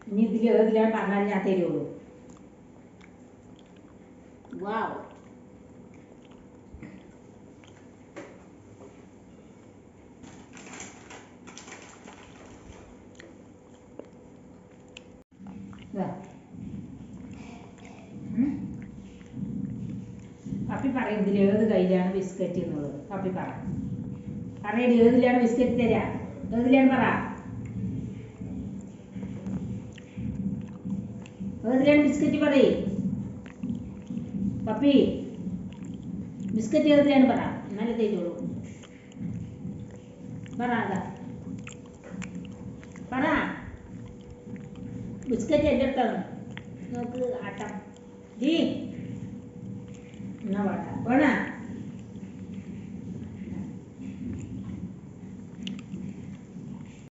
ഇനി ഇതിൽ ഏതിലാണ് പറഞ്ഞാൽ ഞാൻ തരുള്ളൂ. വാവ്. പപ്പി പറയും ഇതിൽ ഏത് കയ്യിലാണ് ബിസ്ക്കറ്റ് എന്നുള്ളത്. പപ്പി പറയടി ഏതിലാണ് ബിസ്ക്കറ്റ് തരാ, ഏതിലാണ് പറ, ഏതിലാണ് ബിസ്ക്കറ്റ് പറയേ പപ്പി. ബിസ്ക്കറ്റ് ഏതിലാണ് പറ, നല്ല തേച്ചോളൂ. പറ അതാ പറ. ബിസ്ക്കറ്റ് എൻ്റെ അടുത്താണ്. നോക്ക് ആട്ടം ജി എന്നാ വേണ്ട വേണ